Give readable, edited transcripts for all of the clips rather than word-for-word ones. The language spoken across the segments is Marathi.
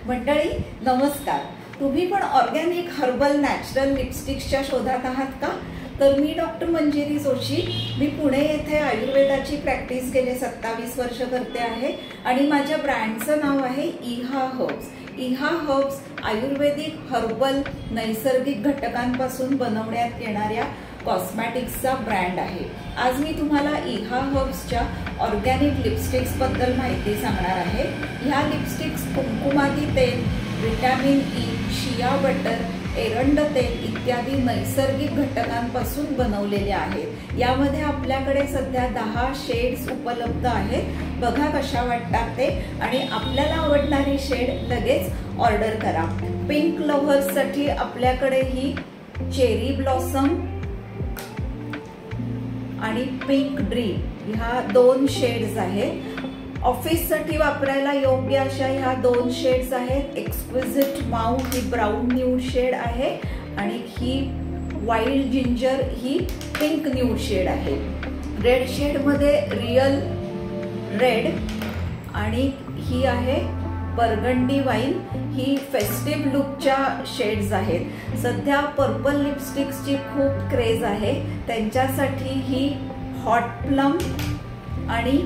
मंडळी नमस्कार। तुम्ही पण ऑर्गॅनिक हर्बल नॅचरल लिपस्टिक्सच्या शोधात आहात का? तर मी डॉक्टर मंजिरी जोशी, मी पुणे येथे आयुर्वेदाची प्रॅक्टिस गेले 27 वर्ष करते आहे आणि माझ्या ब्रँडचं नाव आहे इहा हर्ब्स। इहा हर्ब्स आयुर्वेदिक हर्बल नैसर्गिक घटकांपासून बनवण्यात येणाऱ्या कॉस्मेटिक्सचा ब्रँड आहे। आज मी तुम्हाला इहा हर्ब्सच्या ऑर्गॅनिक लिपस्टिक्स बद्दल माहिती सांगणार आहे। ह्या लिपस्टिक्स कुंकुमादी तेल, विटॅमिन ई, शिया बटर, एरंड तेल इत्यादी नैसर्गिक घटकांपासून बनवलेल्या आहेत। यामध्ये आपल्याकडे सध्या 10 शेड्स उपलब्ध आहेत। बघा कशा वाटतात ते आणि आपल्याला आवडणारी शेड लगेच ऑर्डर करा। पिंक लव्हर्ससाठी आपल्याकडे ही चेरी ब्लॉसम आणि पिंक ड्रीम ह्या 2 शेड्स आहेत। ऑफिस साठी वापरायला योग्य अशा ह्या 2 शेड्स आहेत। एक्सक्विजिट माऊ ही ब्राउन न्यूड शेड आहे आणि ही वाइल्ड जिंजर ही पिंक न्यूड शेड आहे। रेड शेड मध्ये रियल रेड आणि ही आहे बर्गंडी वाईन, ही फेस्टिव्ह लुकच्या शेड्स आहेत। सध्या पर्पल लिपस्टिक्सची खूप क्रेज आहे, त्यांच्यासाठी ही हॉट प्लम आणि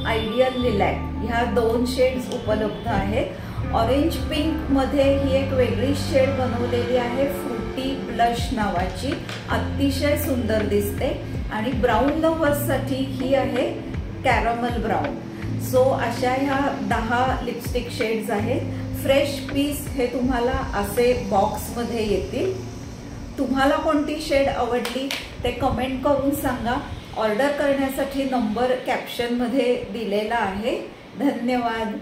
आयडियल लिलॅक ह्या 2 शेड्स उपलब्ध आहेत। ऑरेंज पिंक मध्ये ही एक वेगळी शेड बनवलेली आहे, फ्रुटी ब्लश नावाची, अतिशय सुंदर दिसते। आणि ब्राऊन लव्हर्ससाठी ही आहे कॅरमल ब्राऊन। सो अशा ह्या 10 लिपस्टिक शेड्स आहेत। फ्रेश पीस हे तुम्हाला असे बॉक्स मध्ये येतील। तुम्हाला कोणती शेड आवडली ते कमेंट करून सांगा। ऑर्डर करण्यासाठी नंबर कॅप्शन मध्ये दिलेला आहे। धन्यवाद।